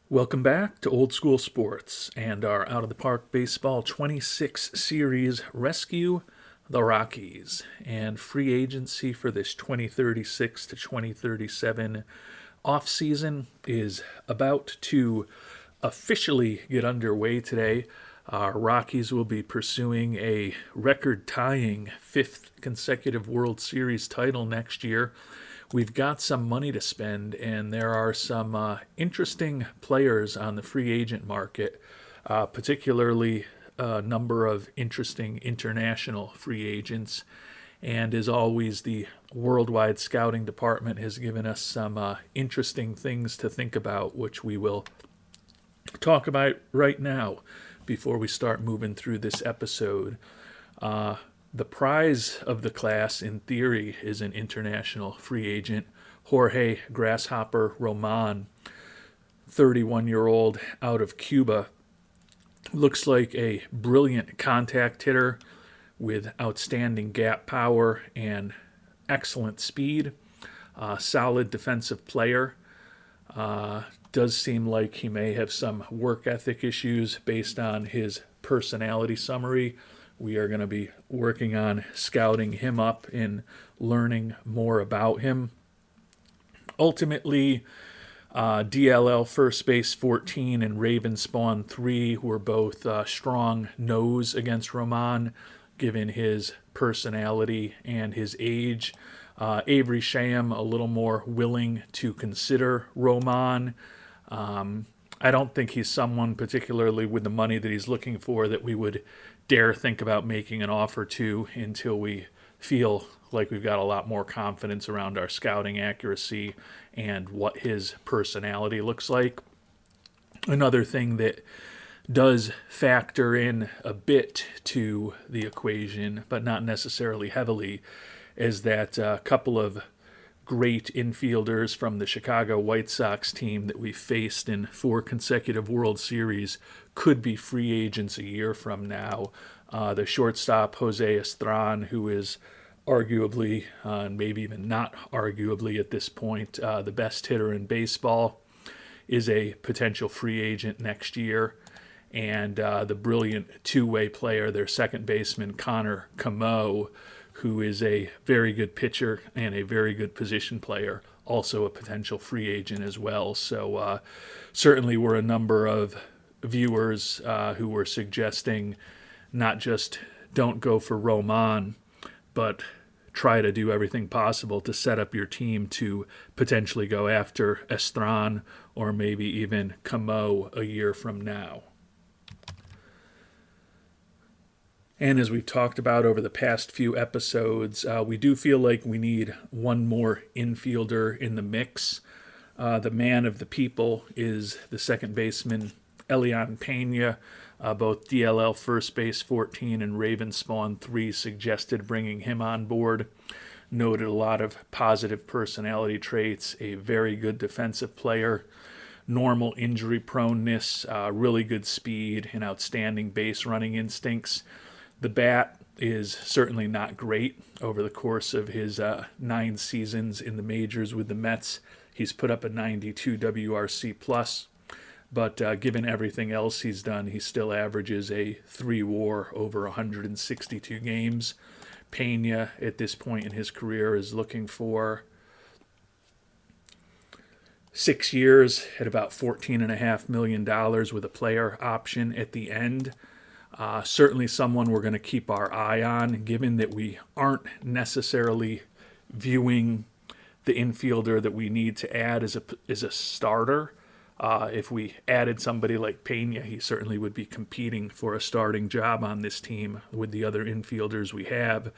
Welcome back to Old School Sports and our Out of the Park Baseball 26 series Rescue the Rockies. And free agency for this 2036 to 2037 offseason is about to officially get underway today. Our Rockies will be pursuing a record tying fifth consecutive World Series title next year. We've got some money to spend, and there are some interesting players on the free agent market, particularly a number of interesting international free agents. And as always, the worldwide scouting department has given us some interesting things to think about, which we will talk about right now before we start moving through this episode. The prize of the class, in theory, is an international free agent, Jorge Grasshopper Roman, 31-year-old out of Cuba. Looks like a brilliant contact hitter with outstanding gap power and excellent speed. Solid defensive player. Does seem like he may have some work ethic issues based on his personality summary. We are going to be working on scouting him up and learning more about him. Ultimately, DLL First Base 14 and Raven Spawn 3 were both strong no's against Roman, given his personality and his age. Avery Sham a little more willing to consider Roman. I don't think he's someone, particularly with the money that he's looking for, that we would dare think about making an offer to until we feel like we've got a lot more confidence around our scouting accuracy and what his personality looks like. Another thing that does factor in a bit to the equation, but not necessarily heavily, is that a couple of great infielders from the Chicago White Sox team that we faced in 4 consecutive World Series could be free agents a year from now. The shortstop, Jose Estran, who is arguably, and maybe even not arguably at this point, the best hitter in baseball, is a potential free agent next year. And the brilliant two-way player, their second baseman, Connor Camo, who is a very good pitcher and a very good position player, also a potential free agent as well. So certainly were a number of viewers who were suggesting not just don't go for Roman, but try to do everything possible to set up your team to potentially go after Estran or maybe even Camo a year from now. And as we've talked about over the past few episodes, we do feel like we need one more infielder in the mix. The man of the people is the second baseman, Elian Pena. Both DLL First Base 14 and Raven Spawn 3 suggested bringing him on board. Noted a lot of positive personality traits, a very good defensive player, normal injury proneness, really good speed, and outstanding base running instincts. The bat is certainly not great. Over the course of his 9 seasons in the majors with the Mets, he's put up a 92 WRC plus. But given everything else he's done, he still averages a 3 WAR over 162 games. Pena, at this point in his career, is looking for 6 years at about $14.5 million with a player option at the end. Certainly someone we're going to keep our eye on, given that we aren't necessarily viewing the infielder that we need to add as a starter. If we added somebody like Pena, he certainly would be competing for a starting job on this team with the other infielders we have.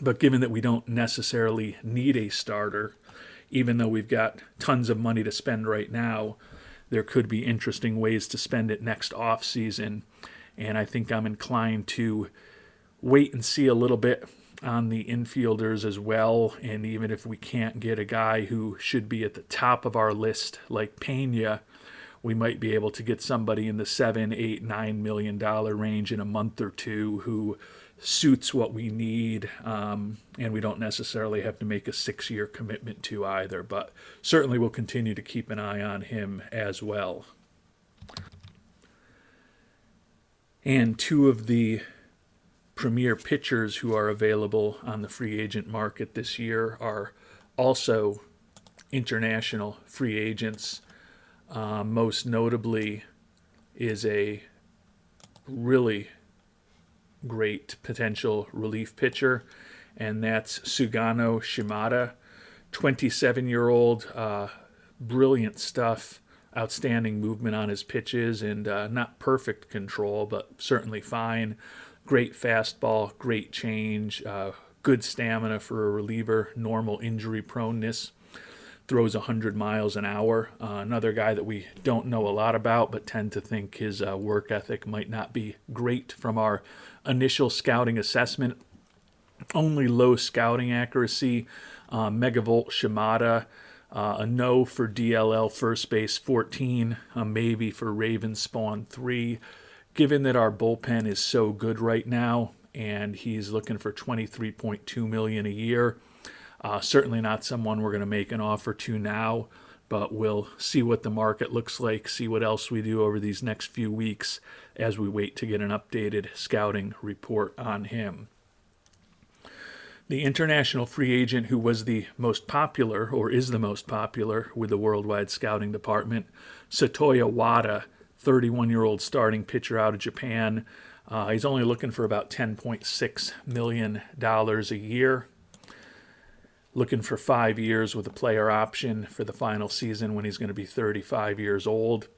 But given that we don't necessarily need a starter, even though we've got tons of money to spend right now, there could be interesting ways to spend it next off season. And I think I'm inclined to wait and see a little bit on the infielders as well. And even if we can't get a guy who should be at the top of our list like Pena, we might be able to get somebody in the $7, $8, $9 million range in a month or two who suits what we need, and we don't necessarily have to make a 6-year commitment to either. But certainly we'll continue to keep an eye on him as well. And two of the premier pitchers who are available on the free agent market this year are also international free agents. Most notably is a really great potential relief pitcher, and that's Sugano Shimada, 27-year-old, brilliant stuff, outstanding movement on his pitches, and not perfect control, but certainly fine. Great fastball, great change, good stamina for a reliever, normal injury proneness. Throws 100 miles an hour. Another guy that we don't know a lot about, but tend to think his work ethic might not be great from our initial scouting assessment. Only low scouting accuracy. Megavolt Shimada, a no for DLL first base 14, a maybe for Raven Spawn 3. Given that our bullpen is so good right now, and he's looking for $23.2 million a year, certainly not someone we're going to make an offer to now, but we'll see what the market looks like, see what else we do over these next few weeks as we wait to get an updated scouting report on him. The international free agent who was the most popular, or is the most popular, with the worldwide scouting department, Satoya Wada, 31-year-old starting pitcher out of Japan. He's only looking for about $10.6 million a year. Looking for 5 years with a player option for the final season when he's going to be 35 years old.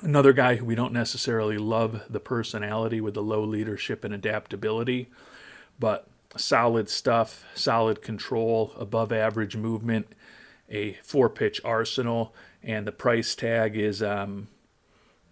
Another guy who we don't necessarily love the personality with the low leadership and adaptability, but solid stuff, solid control, above average movement, a 4-pitch arsenal, and the price tag is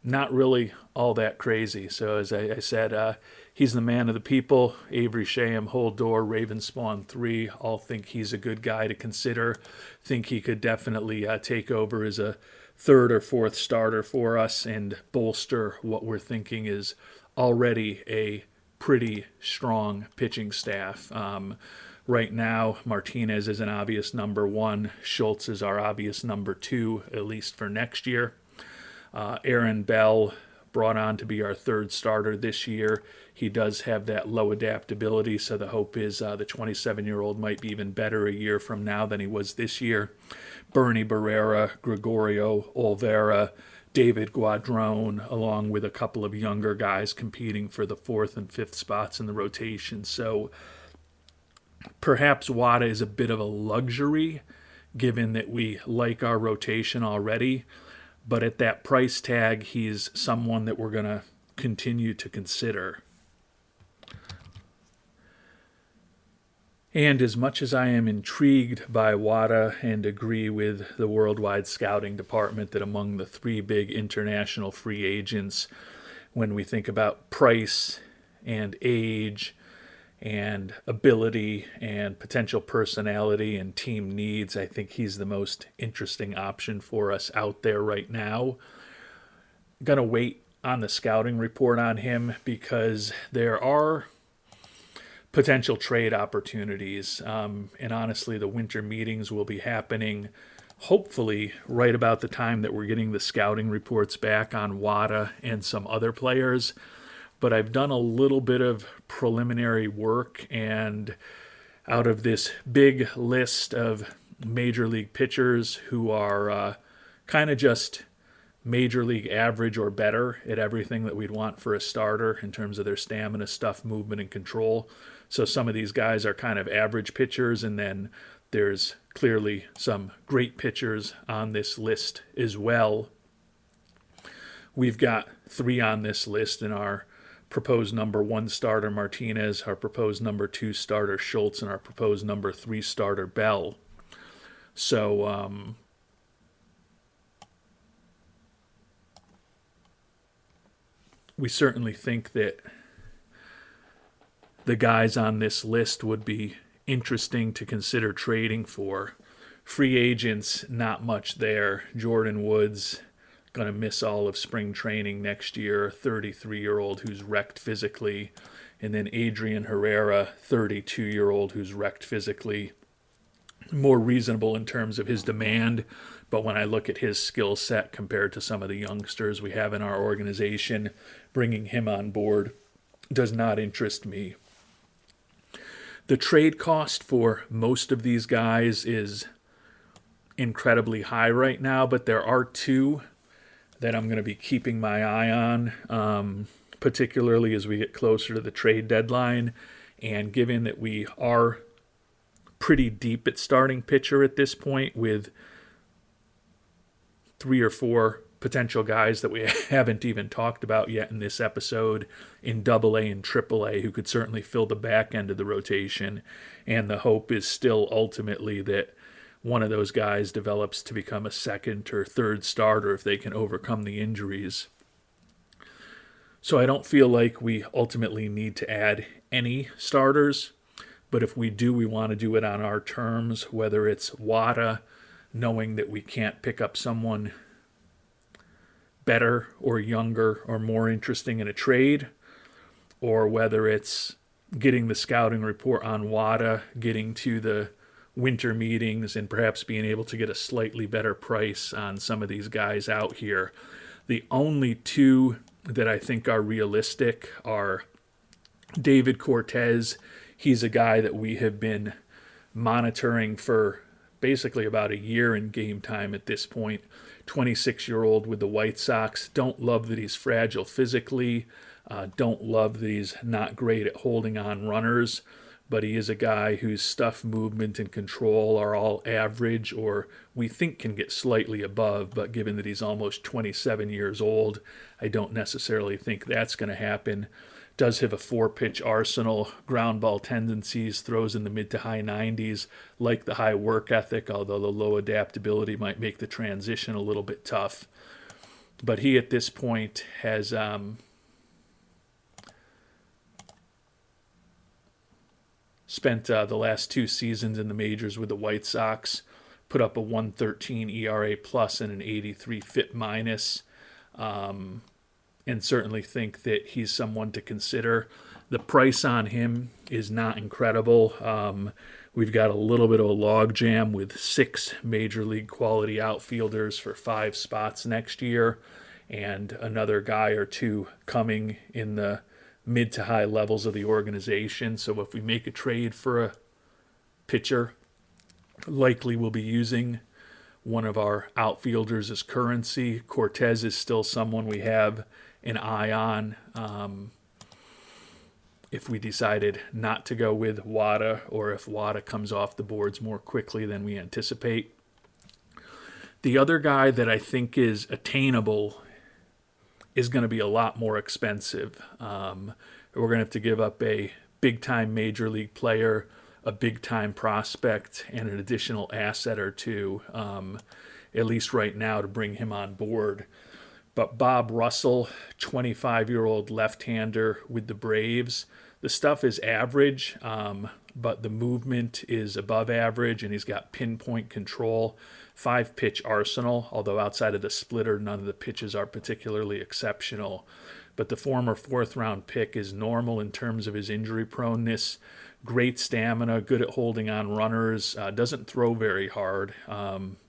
not really all that crazy. So as I said, he's the man of the people. Avery Shaham, Holdor, Raven Spawn 3 all think he's a good guy to consider. Think he could definitely take over as a third or fourth starter for us and bolster what we're thinking is already a pretty strong pitching staff. Right now, Martinez is an obvious number 1. Schultz is our obvious number 2, at least for next year. Aaron Bell brought on to be our third starter this year. He does have that low adaptability, so the hope is the 27-year-old might be even better a year from now than he was this year. Bernie Barrera, Gregorio Olvera, David Guadrone, along with a couple of younger guys competing for the 4th and 5th spots in the rotation. So perhaps Wada is a bit of a luxury, given that we like our rotation already. But at that price tag, he's someone that we're going to continue to consider. And as much as I am intrigued by Wada and agree with the worldwide scouting department that among the 3 big international free agents, when we think about price and age and ability and potential personality and team needs, I think he's the most interesting option for us out there right now. I'm going to wait on the scouting report on him because there are potential trade opportunities. And honestly, the winter meetings will be happening hopefully right about the time that we're getting the scouting reports back on Wada and some other players. But I've done a little bit of preliminary work, and out of this big list of major league pitchers who are kind of just major league average or better at everything that we'd want for a starter in terms of their stamina, stuff, movement, and control. So some of these guys are kind of average pitchers, and then there's clearly some great pitchers on this list as well. We've got 3 on this list in our proposed number 1 starter Martinez, our proposed number 2 starter Schultz, and our proposed number 3 starter Bell. So we certainly think that the guys on this list would be interesting to consider trading for. Free agents, not much there. Jordan Woods, going to miss all of spring training next year, 33-year-old who's wrecked physically. And then Adrian Herrera, 32-year-old, who's wrecked physically, more reasonable in terms of his demand. But when I look at his skill set compared to some of the youngsters we have in our organization, bringing him on board does not interest me. The trade cost for most of these guys is incredibly high right now, but there are two that I'm going to be keeping my eye on, particularly as we get closer to the trade deadline. And given that we are pretty deep at starting pitcher at this point with 3 or 4 potential guys that we haven't even talked about yet in this episode in AA and AAA who could certainly fill the back end of the rotation. And the hope is still ultimately that one of those guys develops to become a second or third starter if they can overcome the injuries. So I don't feel like we ultimately need to add any starters, but if we do, we want to do it on our terms, whether it's Wada, knowing that we can't pick up someone better or younger or more interesting in a trade, or whether it's getting the scouting report on Wada, getting to the winter meetings, and perhaps being able to get a slightly better price on some of these guys out here. The only two that I think are realistic are David Cortez. He's a guy that we have been monitoring for basically about a year in game time at this point. 26-year-old with the White Sox. Don't love that he's fragile physically. Don't love that he's not great at holding on runners. But he is a guy whose stuff, movement, and control are all average, or we think can get slightly above. But given that he's almost 27 years old, I don't necessarily think that's going to happen. Does have a 4-pitch arsenal, ground ball tendencies, throws in the mid to high 90s, like the high work ethic, although the low adaptability might make the transition a little bit tough. But he at this point has spent the last 2 seasons in the majors with the White Sox, put up a 1.13 ERA plus and an 83 FIP minus. And certainly think that he's someone to consider. The price on him is not incredible. We've got a little bit of a logjam with 6 major league quality outfielders for 5 spots next year, and another guy or two coming in the mid to high levels of the organization. So if we make a trade for a pitcher, likely we'll be using one of our outfielders as currency. Cortez is still someone we have an eye on. If we decided not to go with Wada, or if Wada comes off the boards more quickly than we anticipate. The other guy that I think is attainable is going to be a lot more expensive. We're going to have to give up a big-time major league player, a big-time prospect, and an additional asset or two, at least right now, to bring him on board. But Bob Russell, 25-year-old left-hander with the Braves, the stuff is average, but the movement is above average, and he's got pinpoint control. 5-pitch arsenal, although outside of the splitter, none of the pitches are particularly exceptional. But the former 4th-round pick is normal in terms of his injury proneness. Great stamina, good at holding on runners, doesn't throw very hard,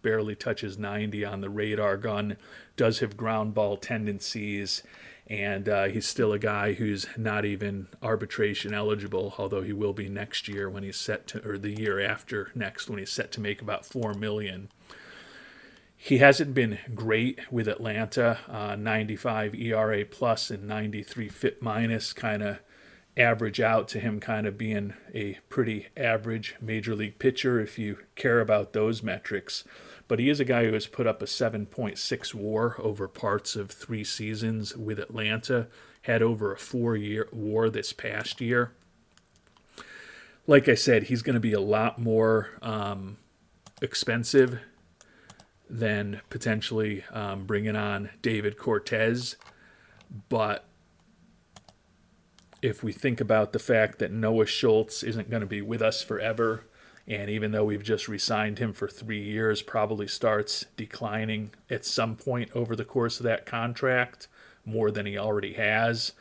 barely touches 90 on the radar gun, does have ground ball tendencies, and he's still a guy who's not even arbitration eligible, although he will be next year when he's set to, or the year after next when he's set to make about $4 million. He hasn't been great with Atlanta, 95 ERA plus and 93 FIP minus, kind of average out to him kind of being a pretty average major league pitcher if you care about those metrics. But he is a guy who has put up a 7.6 WAR over parts of 3 seasons with Atlanta, had over a 4-year WAR this past year. Like I said, he's going to be a lot more expensive than potentially bringing on David Cortez, but if we think about the fact that Noah Schultz isn't going to be with us forever, and even though we've just re-signed him for 3 years, probably starts declining at some point over the course of that contract, more than he already has,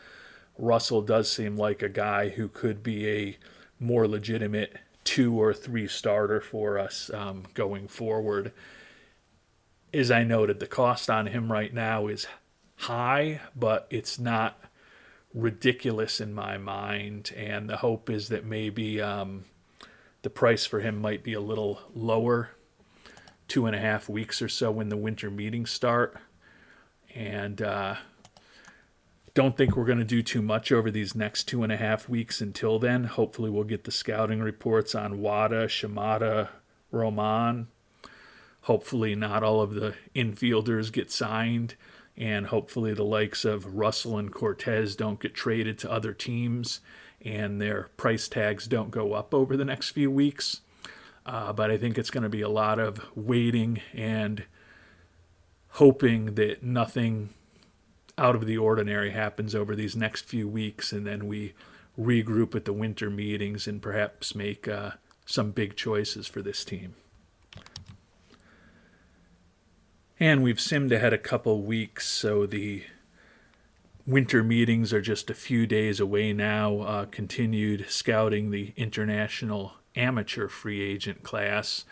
Russell does seem like a guy who could be a more legitimate 2 or 3 starter for us going forward. As I noted, the cost on him right now is high, but it's not ridiculous in my mind. And the hope is that maybe the price for him might be a little lower, 2.5 weeks or so when the winter meetings start. And don't think we're going to do too much over these next 2.5 weeks until then. Hopefully we'll get the scouting reports on Wada, Shimada, Roman. Hopefully not all of the infielders get signed, and hopefully the likes of Russell and Cortez don't get traded to other teams and their price tags don't go up over the next few weeks. But I think it's going to be a lot of waiting and hoping that nothing out of the ordinary happens over these next few weeks, and then we regroup at the winter meetings and perhaps make some big choices for this team. And we've simmed ahead a couple weeks, so the winter meetings are just a few days away now. Continued scouting the international amateur free agent class.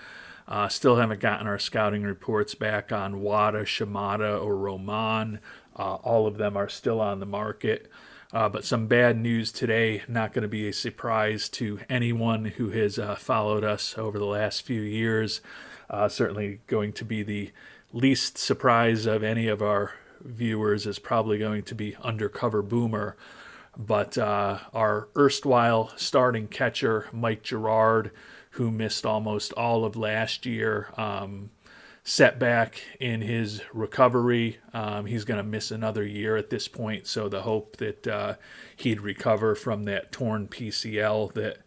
Still haven't gotten our scouting reports back on Wada, Shimada, or Roman. All of them are still on the market. But some bad news today, not going to be a surprise to anyone who has followed us over the last few years. Certainly going to be the least surprise of any of our viewers is probably going to be Undercover Boomer. But our erstwhile starting catcher, Mike Girard, who missed almost all of last year, setback in his recovery. He's going to miss another year at this point, so the hope that he'd recover from that torn PCL that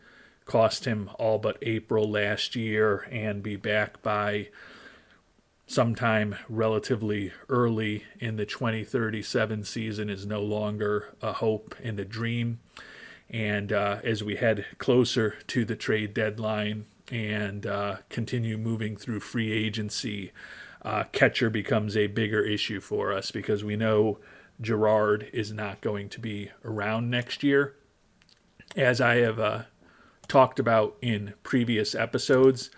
cost him all but April last year and be back by sometime relatively early in the 2037 season is no longer a hope and a dream. And as we head closer to the trade deadline and continue moving through free agency, catcher becomes a bigger issue for us because we know Girard is not going to be around next year. As I have talked about in previous episodes,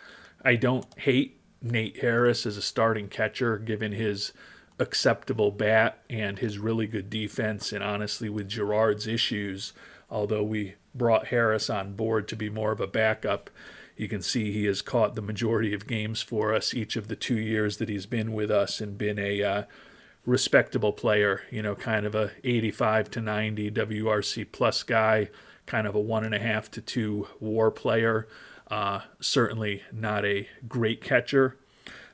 I don't hate Nate Harris as a starting catcher given his acceptable bat and his really good defense. And honestly, with Girard's issues, although we brought Harris on board to be more of a backup, you can see he has caught the majority of games for us each of the 2 years that he's been with us and been a respectable player, kind of a 85 to 90 WRC plus guy, kind of a 1.5 to 2 WAR player. Certainly not a great catcher,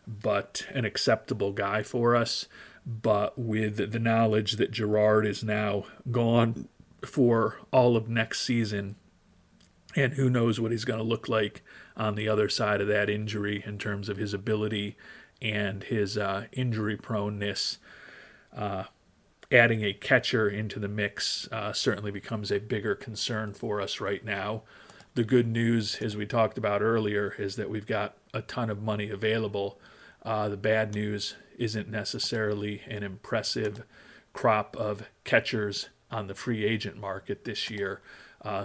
but an acceptable guy for us. But with the knowledge that Girard is now gone for all of next season, and who knows what he's going to look like on the other side of that injury in terms of his ability and his injury proneness, adding a catcher into the mix certainly becomes a bigger concern for us right now. The good news, as we talked about earlier, is that we've got a ton of money available. The bad news isn't necessarily an impressive crop of catchers on the free agent market this year.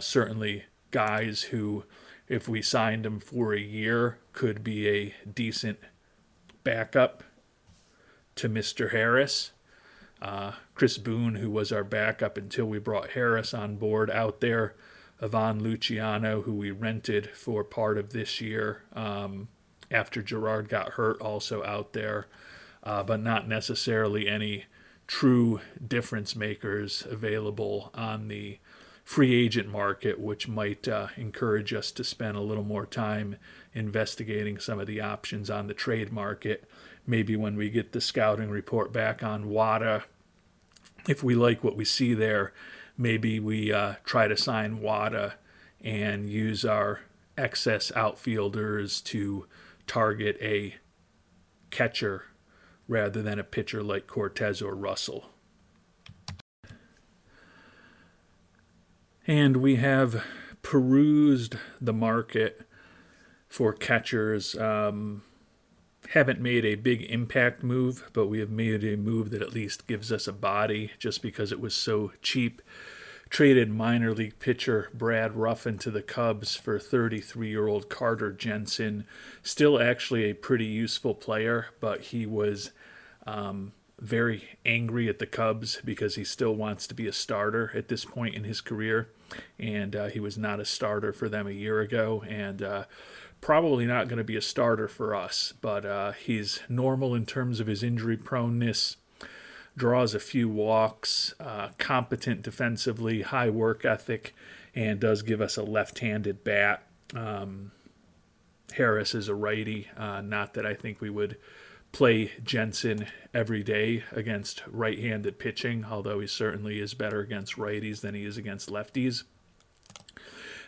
Certainly guys who, if we signed them for a year, could be a decent backup to Mr. Harris. Chris Boone, who was our backup until we brought Harris on board, out there. Ivan Luciano, who we rented for part of this year after Girard got hurt, also out there, but not necessarily any true difference makers available on the free agent market, which might encourage us to spend a little more time investigating some of the options on the trade market. Maybe when we get the scouting report back on Wada, if we like what we see there, maybe we try to sign Wada and use our excess outfielders to target a catcher rather than a pitcher like Cortez or Russell. And we have perused the market for catchers. Haven't made a big impact move, but we have made a move that at least gives us a body just because it was so cheap traded minor league pitcher Brad Ruffin to the Cubs for 33-year-old Carter Jensen. Still actually a pretty useful player, but he was very angry at the Cubs because he still wants to be a starter at this point in his career. And he was not a starter for them a year ago, and probably not going to be a starter for us. But he's normal in terms of his injury proneness, draws a few walks, competent defensively, high work ethic, and does give us a left-handed bat. Harris is a righty. Not that I think we would play Jensen every day against right-handed pitching, although he certainly is better against righties than he is against lefties.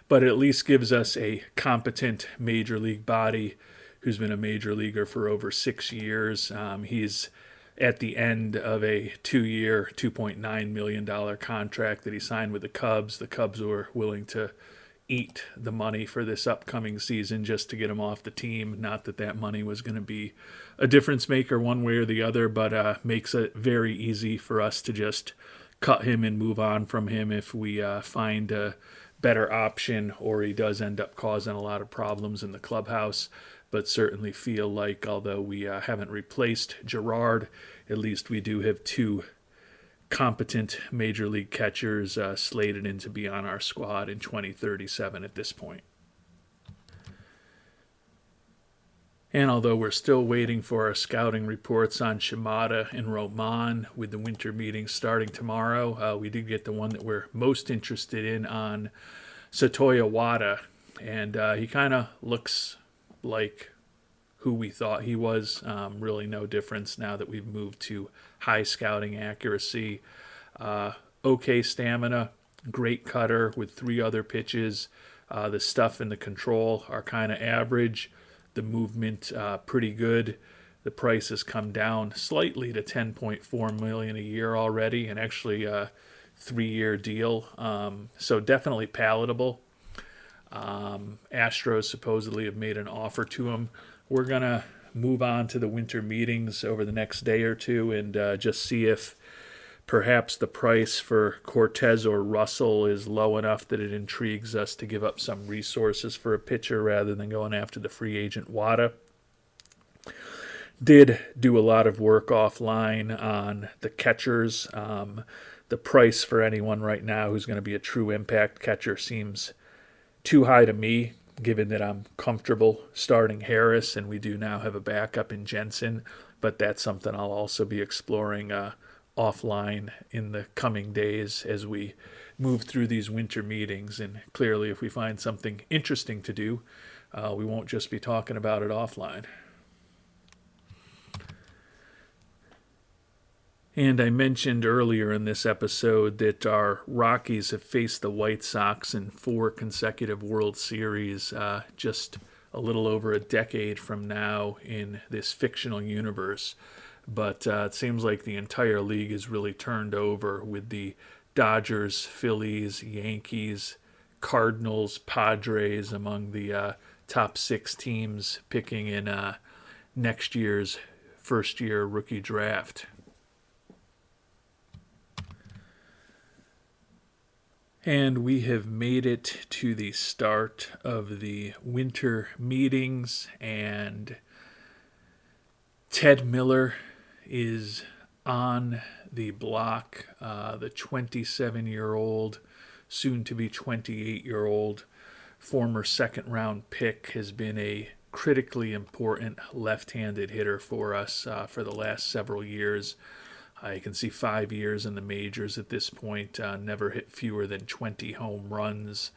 But it at least gives us a competent major league body who's been a major leaguer for over 6 years. He's at the end of a 2-year, $2.9 million contract that he signed with the Cubs. The Cubs were willing to eat the money for this upcoming season just to get him off the team. Not that that money was going to be a difference maker one way or the other, but makes it very easy for us to just cut him and move on from him if we find a better option or he does end up causing a lot of problems in the clubhouse. But certainly feel like, although we haven't replaced Gerard, at least we do have 2 competent major league catchers slated in to be on our squad in 2037 at this point. And although we're still waiting for our scouting reports on Shimada and Roman with the winter meetings starting tomorrow, we did get the one that we're most interested in on Satoya Wada. And he kind of looks like who we thought he was. Really no difference now that we've moved to high scouting accuracy. Okay stamina, great cutter with 3 other pitches. The stuff and the control are kind of average. The movement pretty good. The price has come down slightly to $10.4 million a year already, and actually a 3-year deal. So definitely palatable. Astros supposedly have made an offer to him. We're going to move on to the winter meetings over the next day or two and just see if perhaps the price for Cortez or Russell is low enough that it intrigues us to give up some resources for a pitcher rather than going after the free agent Wada. Did do a lot of work offline on the catchers. The price for anyone right now who's going to be a true impact catcher seems too high to me, given that I'm comfortable starting Harris and we do now have a backup in Jensen. But that's something I'll also be exploring offline in the coming days as we move through these winter meetings. And clearly, if we find something interesting to do, we won't just be talking about it offline. And I mentioned earlier in this episode that our Rockies have faced the White Sox in 4 consecutive World Series just a little over a decade from now in this fictional universe. But it seems like the entire league is really turned over with the Dodgers, Phillies, Yankees, Cardinals, Padres among the top 6 teams picking in next year's first-year rookie draft. And we have made it to the start of the winter meetings, and Ted Miller is on the block. The 27-year-old, soon-to-be 28-year-old, former second-round pick has been a critically important left-handed hitter for us for the last several years. You can see 5 years in the majors at this point, never hit fewer than 20 home runs,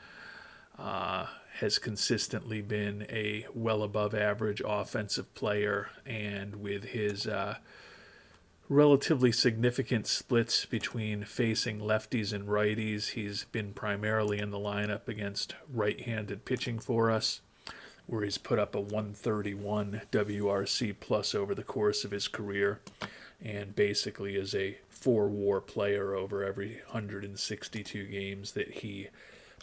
has consistently been a well above average offensive player, and with his relatively significant splits between facing lefties and righties, he's been primarily in the lineup against right-handed pitching for us, where he's put up a 131 WRC plus over the course of his career, and basically is a 4-WAR player over every 162 games that he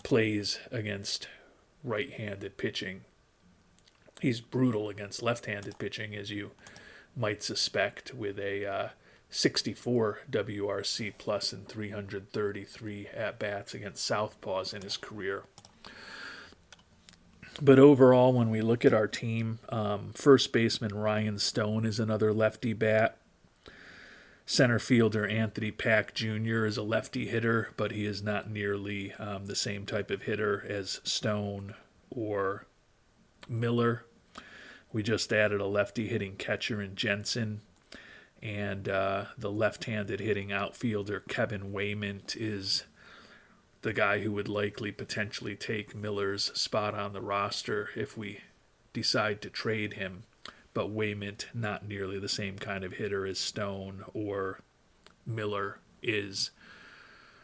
plays against right-handed pitching. He's brutal against left-handed pitching, as you might suspect, with a 64 WRC plus and 333 at-bats against southpaws in his career. But overall, when we look at our team, first baseman Ryan Stone is another lefty bat. Center fielder Anthony Pack Jr. is a lefty hitter, but he is not nearly the same type of hitter as Stone or Miller. We just added a lefty hitting catcher in Jensen. And the left-handed hitting outfielder Kevin Waymont is the guy who would likely potentially take Miller's spot on the roster if we decide to trade him. But Waymont, not nearly the same kind of hitter as Stone or Miller is.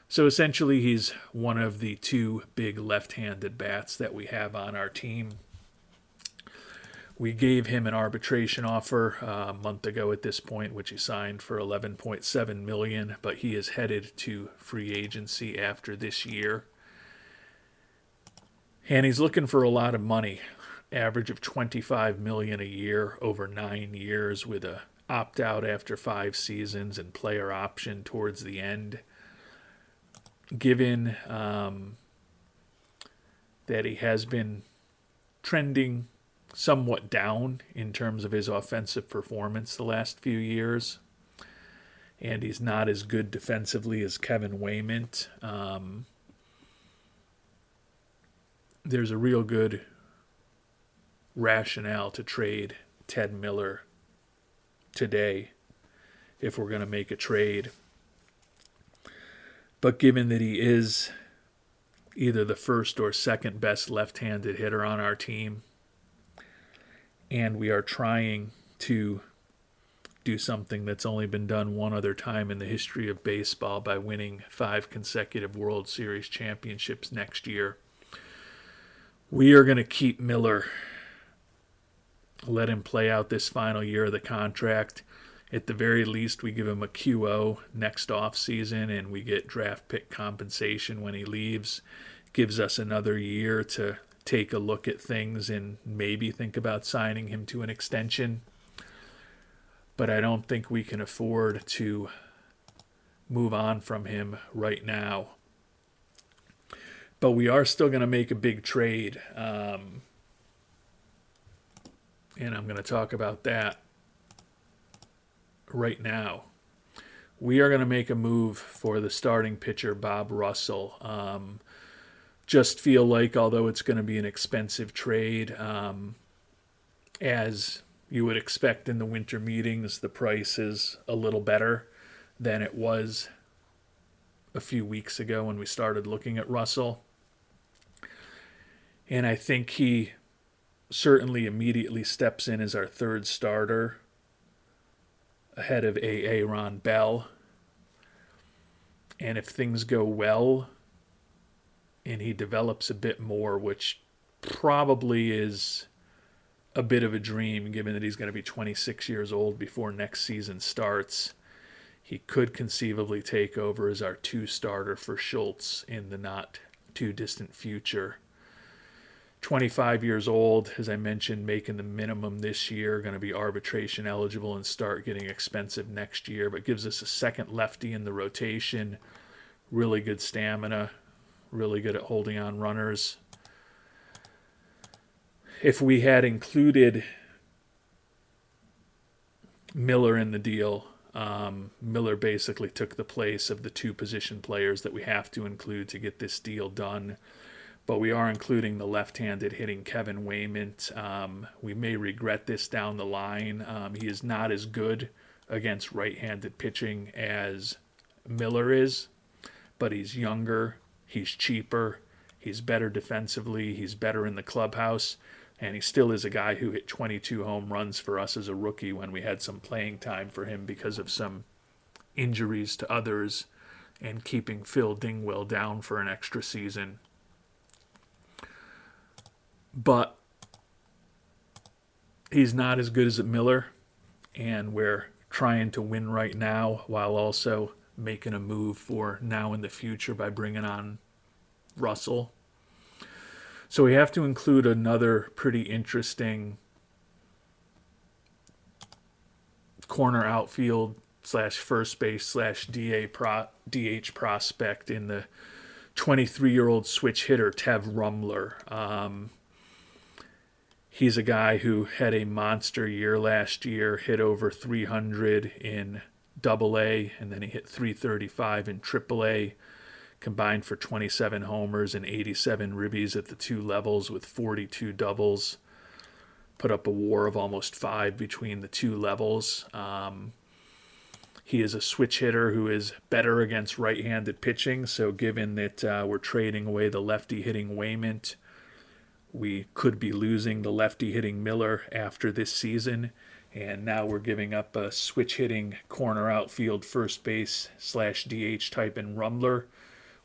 So essentially he's one of the two big left-handed bats that we have on our team. We gave him an arbitration offer a month ago at this point, which he signed for $11.7 million, but he is headed to free agency after this year. And he's looking for a lot of money, average of $25 million a year over 9 years with a opt-out after 5 seasons and player option towards the end. Given that he has been trending somewhat down in terms of his offensive performance the last few years, and he's not as good defensively as Kevin Waymont, there's a real good rationale to trade Ted Miller today if we're going to make a trade. But given that he is either the first or second best left-handed hitter on our team, and we are trying to do something that's only been done one other time in the history of baseball by winning 5 consecutive World Series championships next year, we are going to keep Miller, let him play out this final year of the contract. At the very least, we give him a QO next offseason, and we get draft pick compensation when he leaves. Gives us another year to take a look at things and maybe think about signing him to an extension. But I don't think we can afford to move on from him right now. But we are still going to make a big trade. And I'm going to talk about that right now. We are going to make a move for the starting pitcher, Bob Russell. Just feel like, although it's going to be an expensive trade, as you would expect in the winter meetings, the price is a little better than it was a few weeks ago when we started looking at Russell. And I think he certainly immediately steps in as our third starter ahead of Aaron Bell. And if things go well and he develops a bit more, which probably is a bit of a dream given that he's going to be 26 years old before next season starts, he could conceivably take over as our 2 starter for Schultz in the not too distant future. 25 years old, as I mentioned, making the minimum this year, going to be arbitration eligible and start getting expensive next year, but gives us a second lefty in the rotation, really good stamina, really good at holding on runners. If we had included Miller in the deal, Miller basically took the place of the 2 position players that we have to include to get this deal done. But we are including the left-handed hitting Kevin Waymont. We may regret this down the line. He is not as good against right-handed pitching as Miller is, but he's younger, he's cheaper, he's better defensively, he's better in the clubhouse, and he still is a guy who hit 22 home runs for us as a rookie when we had some playing time for him because of some injuries to others and keeping Phil Dingwell down for an extra season. But he's not as good as Miller, and we're trying to win right now while also making a move for now in the future by bringing on Russell. So we have to include another pretty interesting corner outfield slash first base slash DH prospect in the 23-year-old switch hitter Tev Rumler. He's a guy who had a monster year last year, hit over 300 in Double-A, and then he hit 335 in Triple-A, combined for 27 homers and 87 ribbies at the two levels with 42 doubles. Put up a WAR of almost 5 between the two levels. He is a switch hitter who is better against right-handed pitching, so given that we're trading away the lefty-hitting Waymont, we could be losing the lefty-hitting Miller after this season, and now we're giving up a switch-hitting corner outfield first base slash DH type in Rumler.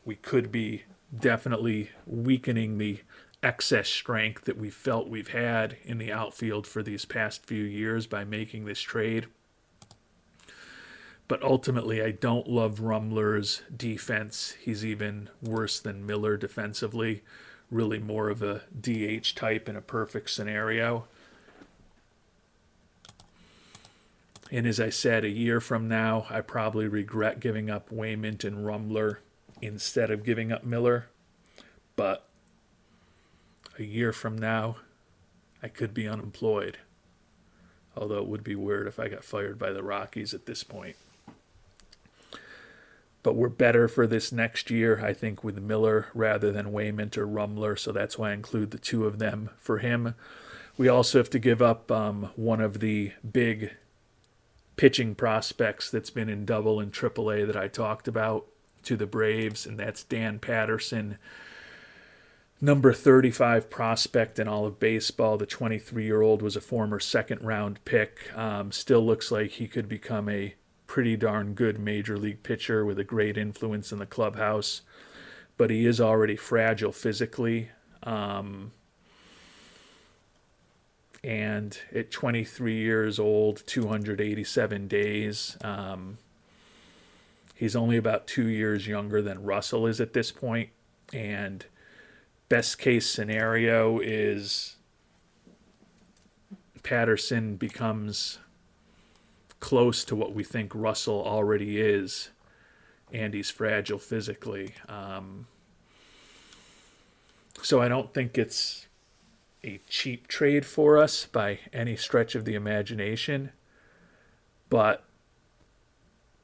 We could be definitely weakening the excess strength that we felt we've had in the outfield for these past few years by making this trade. But ultimately, I don't love Rumler's defense. He's even worse than Miller defensively. Really more of a DH type in a perfect scenario. And as I said, a year from now, I probably regret giving up Waymont and Rumler instead of giving up Miller. But a year from now, I could be unemployed. Although it would be weird if I got fired by the Rockies at this point. But we're better for this next year, I think, with Miller rather than Waymont or Rumler, so that's why I include the two of them for him. We also have to give up one of the big pitching prospects that's been in Double and Triple-A that I talked about to the Braves, and that's Dan Patterson, number 35 prospect in all of baseball. The 23-year-old was a former second-round pick. Still looks like he could become a pretty darn good major league pitcher with a great influence in the clubhouse, but he is already fragile physically. And at 23 years old, 287 days, he's only about 2 years younger than Russell is at this point. And best case scenario is Patterson becomes close to what we think Russell already is, and he's fragile physically. So I don't think it's a cheap trade for us by any stretch of the imagination, but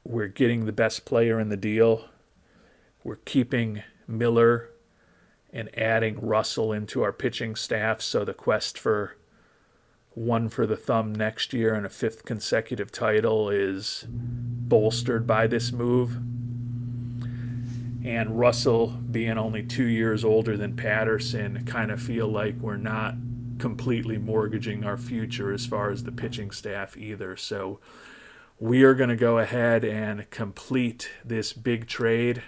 we're getting the best player in the deal. We're keeping Miller and adding Russell into our pitching staff, so the quest for one for the thumb next year and a fifth consecutive title is bolstered by this move. And Russell being only 2 years older than Patterson, kind of feel like we're not completely mortgaging our future as far as the pitching staff either. So we are going to go ahead and complete this big trade,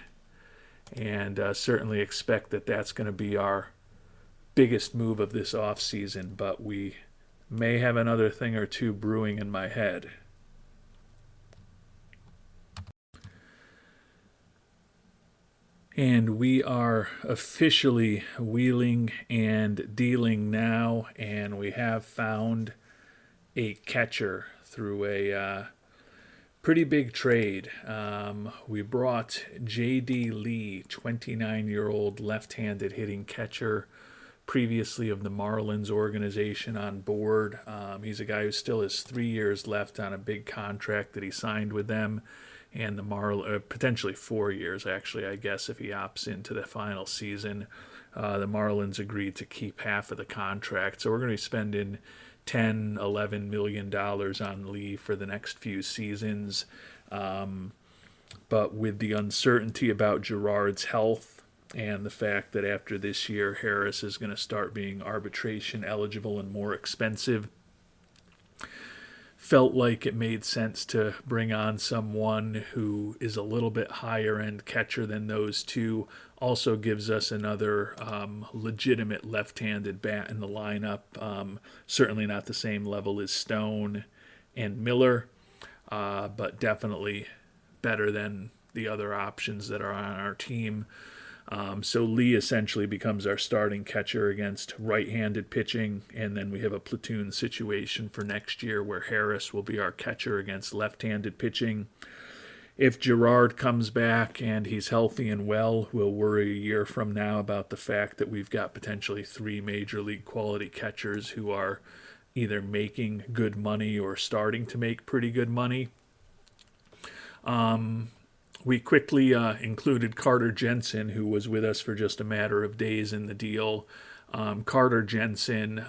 and certainly expect that that's going to be our biggest move of this offseason, but we may have another thing or two brewing in my head. And we are officially wheeling and dealing now, and we have found a catcher through a pretty big trade. We brought J.D. Lee, 29-year-old left-handed hitting catcher, previously of the Marlins organization, on board. He's a guy who still has 3 years left on a big contract that he signed with them, and the potentially 4 years, actually, I guess, if he opts into the final season. The Marlins agreed to keep half of the contract, so we're going to be spending $10-11 million on Lee for the next few seasons. But with the uncertainty about Gerard's health, and the fact that after this year, Harris is going to start being arbitration eligible and more expensive, felt like it made sense to bring on someone who is a little bit higher end catcher than those two. Also gives us another legitimate left-handed bat in the lineup. Certainly not the same level as Stone and Miller, but definitely better than the other options that are on our team. So Lee essentially becomes our starting catcher against right-handed pitching, and then we have a platoon situation for next year where Harris will be our catcher against left-handed pitching. If Girard comes back and he's healthy and well, we'll worry a year from now about the fact that we've got potentially 3 major league quality catchers who are either making good money or starting to make pretty good money. We quickly included Carter Jensen, who was with us for just a matter of days in the deal. Carter Jensen,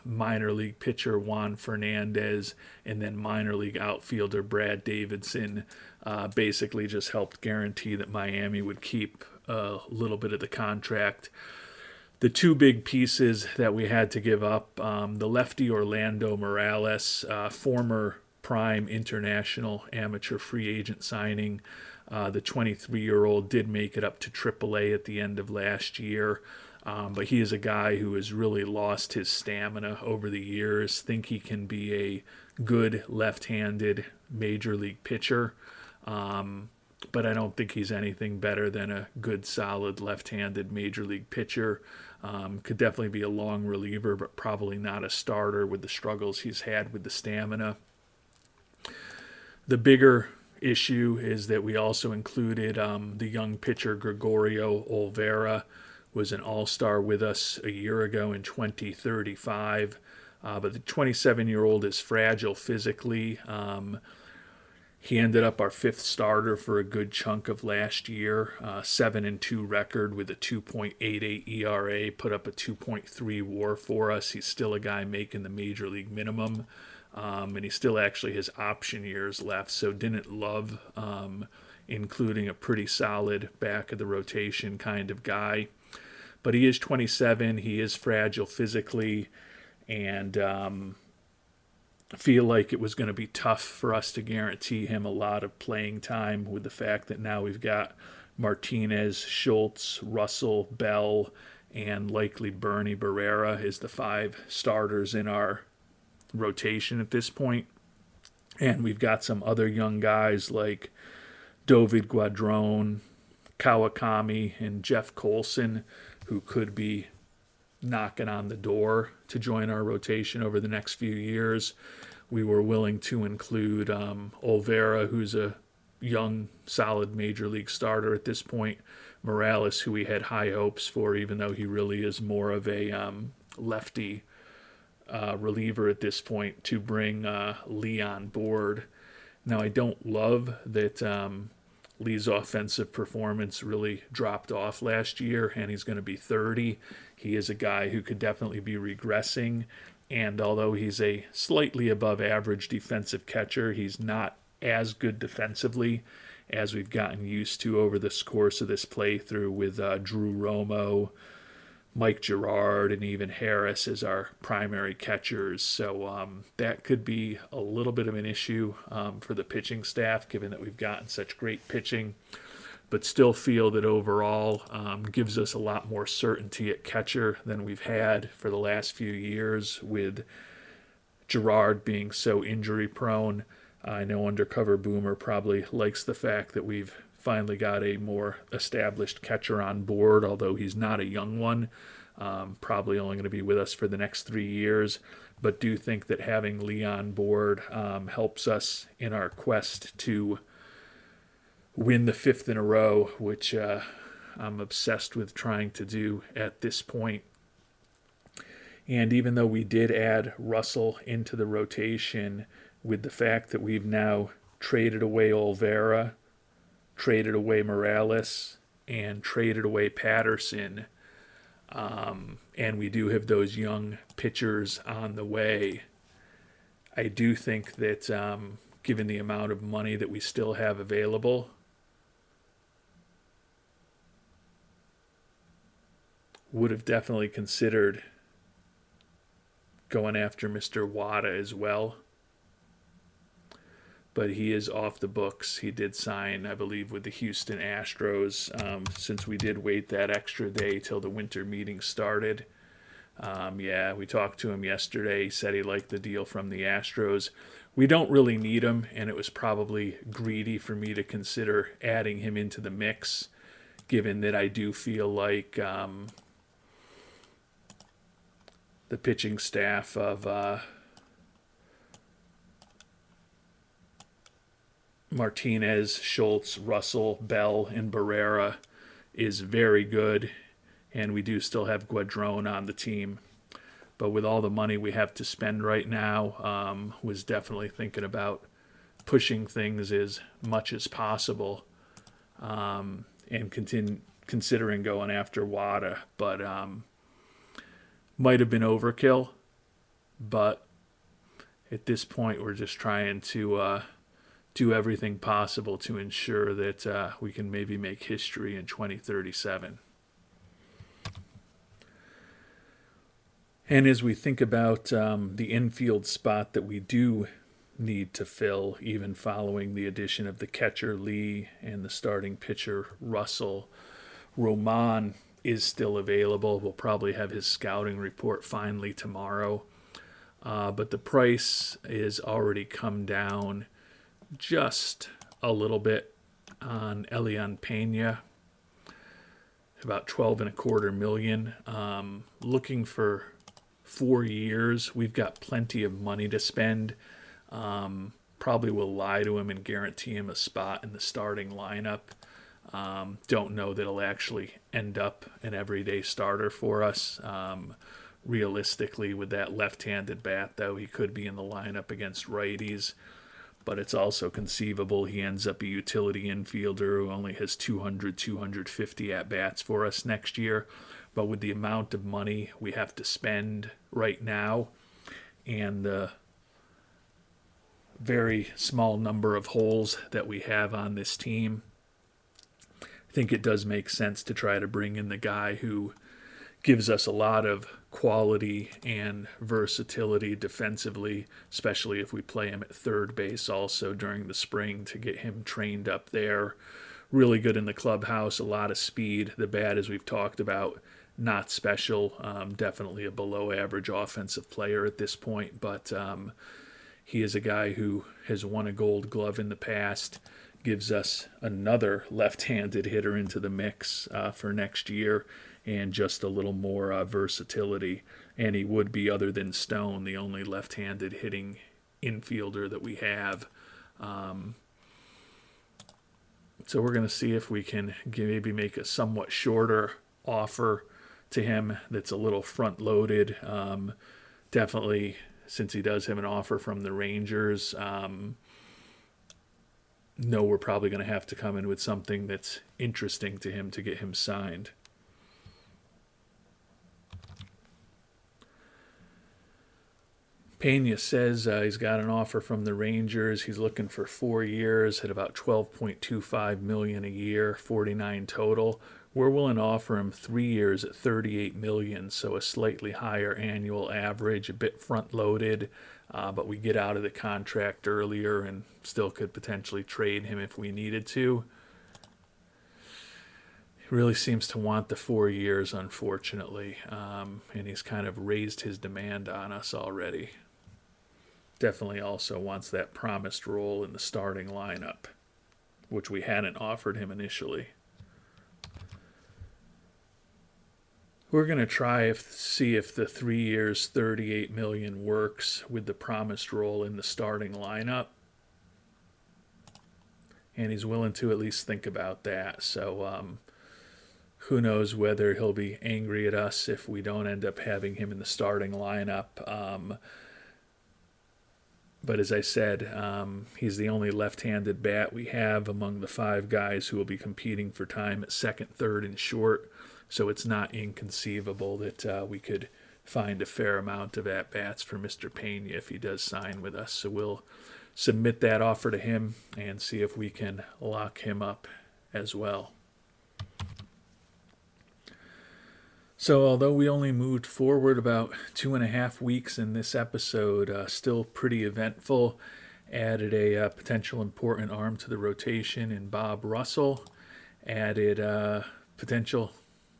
minor league pitcher Juan Fernandez, and then minor league outfielder Brad Davidson basically just helped guarantee that Miami would keep a little bit of the contract. The 2 big pieces that we had to give up, the lefty Orlando Morales, former prime international amateur free agent signing. The 23-year-old did make it up to AAA at the end of last year, but he is a guy who has really lost his stamina over the years. Think he can be a good left-handed major league pitcher, but I don't think he's anything better than a good, solid left-handed major league pitcher. Could definitely be a long reliever, but probably not a starter with the struggles he's had with the stamina. The bigger issue is that we also included the young pitcher Gregorio Olvera, was an all-star with us a year ago in 2035, but the 27-year-old is fragile physically. He ended up our 5th starter for a good chunk of last year, 7-2 record with a 2.88 ERA, put up a 2.3 WAR for us. He's still a guy making the major league minimum. And he still actually has option years left, so didn't love including a pretty solid back of the rotation kind of guy. But he is 27, he is fragile physically, and feel like it was going to be tough for us to guarantee him a lot of playing time with the fact that now we've got Martinez, Schultz, Russell, Bell, and likely Bernie Barrera is the 5 starters in our rotation at this point. And we've got some other young guys like David Guadron, Kawakami, and Jeff Colson who could be knocking on the door to join our rotation over the next few years. We were willing to include Olvera, who's a young, solid major league starter at this point, Morales, who we had high hopes for, even though he really is more of a lefty reliever at this point, to bring Lee on board. Now, I don't love that Lee's offensive performance really dropped off last year, and he's going to be 30. He is a guy who could definitely be regressing, and although he's a slightly above average defensive catcher, he's not as good defensively as we've gotten used to over the course of this playthrough with Drew Romo, Mike Girard, and even Harris as our primary catchers. So that could be a little bit of an issue for the pitching staff, given that we've gotten such great pitching, but still feel that overall gives us a lot more certainty at catcher than we've had for the last few years, with Girard being so injury prone. I know Undercover Boomer probably likes the fact that we've finally got a more established catcher on board, although he's not a young one, probably only going to be with us for the next 3 years, but do think that having Lee on board helps us in our quest to win the 5th in a row, which I'm obsessed with trying to do at this point. And even though we did add Russell into the rotation, with the fact that we've now traded away Olvera, traded away Morales, and traded away Patterson, and we do have those young pitchers on the way, I do think that given the amount of money that we still have available, would have definitely considered going after Mr. Wada as well. But he is off the books. He did sign, I believe, with the Houston Astros, since we did wait that extra day till the winter meeting started. We talked to him yesterday. He said he liked the deal from the Astros. We don't really need him, and it was probably greedy for me to consider adding him into the mix, given that I do feel like the pitching staff of Martinez, Schultz, Russell, Bell, and Barrera is very good, and we do still have Guadrone on the team. But with all the money we have to spend right now, was definitely thinking about pushing things as much as possible, and considering going after Wada. But might have been overkill. But at this point, we're just trying to do everything possible to ensure that we can maybe make history in 2037. And as we think about the infield spot that we do need to fill, even following the addition of the catcher Lee and the starting pitcher Russell, Roman is still available. We'll probably have his scouting report finally tomorrow. But the price is already come down just a little bit on Elian Pena, about $12.25 million. Looking for 4 years. We've got plenty of money to spend. Probably will lie to him and guarantee him a spot in the starting lineup. Don't know that he'll actually end up an everyday starter for us. Realistically, with that left-handed bat, though, he could be in the lineup against righties. But it's also conceivable he ends up a utility infielder who only has 200, 250 at-bats for us next year. But with the amount of money we have to spend right now and the very small number of holes that we have on this team, I think it does make sense to try to bring in the guy who gives us a lot of quality and versatility defensively, especially if we play him at third base also during the spring to get him trained up there. Really good in the clubhouse, a lot of speed. The bat, as we've talked about, not special. Definitely a below average offensive player at this point, but he is a guy who has won a Gold Glove in the past, gives us another left-handed hitter into the mix for next year, and just a little more versatility. And he would be, other than Stone, the only left-handed hitting infielder that we have. So we're going to see if we can maybe make a somewhat shorter offer to him that's a little front-loaded. Definitely, since he does have an offer from the Rangers, know we're probably going to have to come in with something that's interesting to him to get him signed. Pena says he's got an offer from the Rangers. He's looking for 4 years at about $12.25 million a year, 49 total. We're willing to offer him 3 years at $38 million, so a slightly higher annual average, a bit front-loaded, but we get out of the contract earlier and still could potentially trade him if we needed to. He really seems to want the 4 years, unfortunately, and he's kind of raised his demand on us already. Definitely also wants that promised role in the starting lineup, which we hadn't offered him initially. We're going to try see if the 3 years, $38 million works with the promised role in the starting lineup. And he's willing to at least think about that. So who knows whether he'll be angry at us if we don't end up having him in the starting lineup. But as I said, he's the only left-handed bat we have among the 5 guys who will be competing for time at second, third, and short. So it's not inconceivable that we could find a fair amount of at-bats for Mr. Pena if he does sign with us. So we'll submit that offer to him and see if we can lock him up as well. So although we only moved forward about 2.5 weeks in this episode, still pretty eventful. Added a potential important arm to the rotation in Bob Russell. Added potential,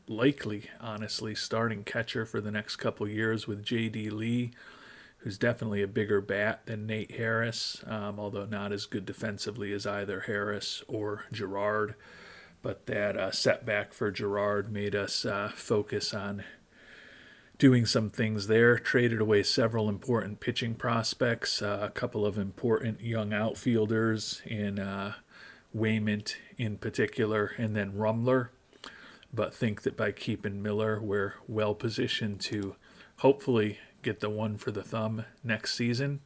likely, honestly, starting catcher for the next couple years with J.D. Lee, who's definitely a bigger bat than Nate Harris, although not as good defensively as either Harris or Girard. but that setback for Girard made us focus on doing some things there. Traded away several important pitching prospects, a couple of important young outfielders in Waymont in particular, and then Rumler. But think that by keeping Miller, we're well positioned to hopefully get the one for the thumb next season.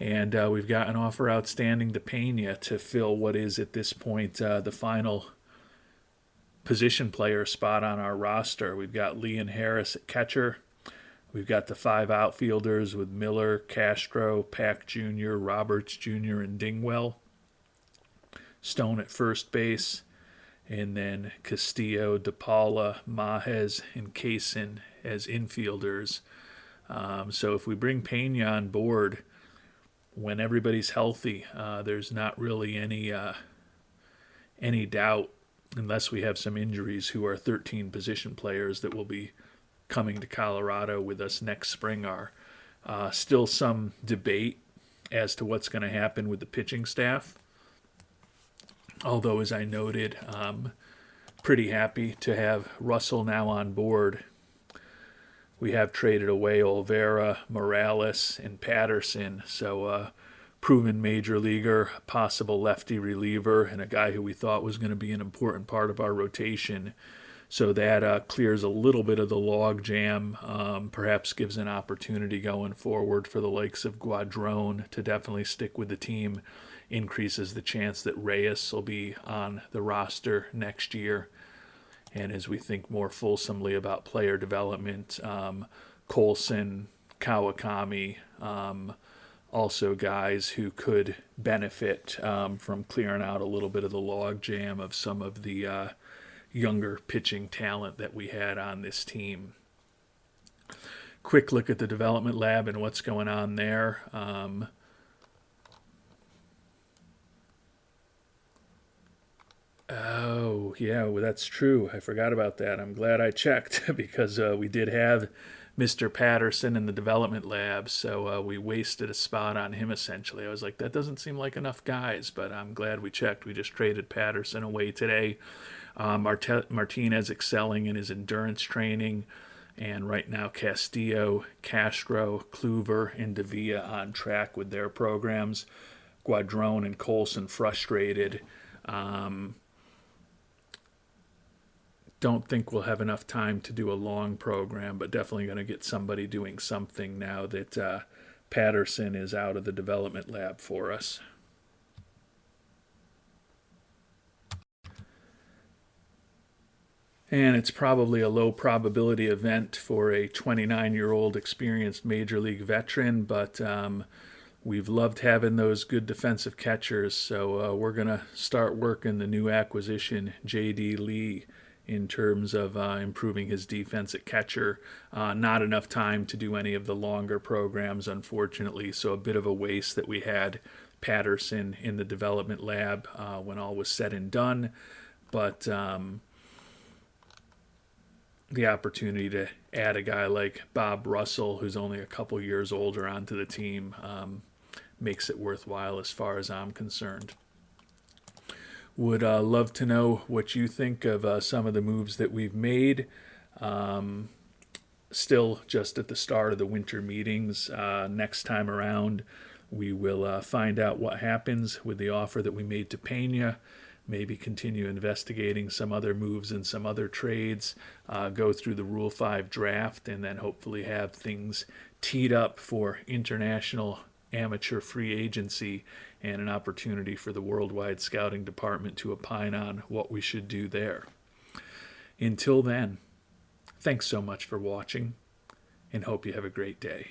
And we've got an offer outstanding to Pena to fill what is at this point the final position player spot on our roster. We've got Lee and Harris at catcher. We've got the 5 outfielders with Miller, Castro, Pack Jr., Roberts Jr., and Dingwell. Stone at first base. And then Castillo, DePaula, Mahez, and Kaysen as infielders. So if we bring Pena on board, when everybody's healthy, there's not really any doubt, unless we have some injuries, who our 13 position players that will be coming to Colorado with us next spring are. Still some debate as to what's going to happen with the pitching staff. Although, as I noted, pretty happy to have Russell now on board. We have traded away Olvera, Morales, and Patterson. So proven major leaguer, possible lefty reliever, and a guy who we thought was going to be an important part of our rotation. So that clears a little bit of the log jam, perhaps gives an opportunity going forward for the likes of Guadrone to definitely stick with the team, increases the chance that Reyes will be on the roster next year. And as we think more fulsomely about player development, Colson, Kawakami, also guys who could benefit from clearing out a little bit of the log jam of some of the younger pitching talent that we had on this team. Quick look at the development lab and what's going on there. Oh, yeah, well, that's true. I forgot about that. I'm glad I checked because we did have Mr. Patterson in the development lab, so we wasted a spot on him essentially. I was like, that doesn't seem like enough guys, but I'm glad we checked. We just traded Patterson away today. Martinez excelling in his endurance training, and right now Castillo, Castro, Kluver, and Davia on track with their programs. Guadrone and Colson frustrated. Don't think we'll have enough time to do a long program, but definitely going to get somebody doing something now that Patterson is out of the development lab for us. And it's probably a low probability event for a 29-year-old experienced major league veteran, but we've loved having those good defensive catchers, so we're going to start working the new acquisition, J.D. Lee, in terms of improving his defense at catcher. Not enough time to do any of the longer programs, unfortunately, so a bit of a waste that we had Patterson in the development lab when all was said and done. But the opportunity to add a guy like Bob Russell, who's only a couple years older, onto the team makes it worthwhile as far as I'm concerned. Would love to know what you think of some of the moves that we've made. Still just at the start of the winter meetings. Next time around, we will find out what happens with the offer that we made to Pena, maybe continue investigating some other moves and some other trades, go through the Rule 5 draft, and then hopefully have things teed up for international amateur free agency and an opportunity for the worldwide scouting department to opine on what we should do there. Until then, thanks so much for watching, and hope you have a great day.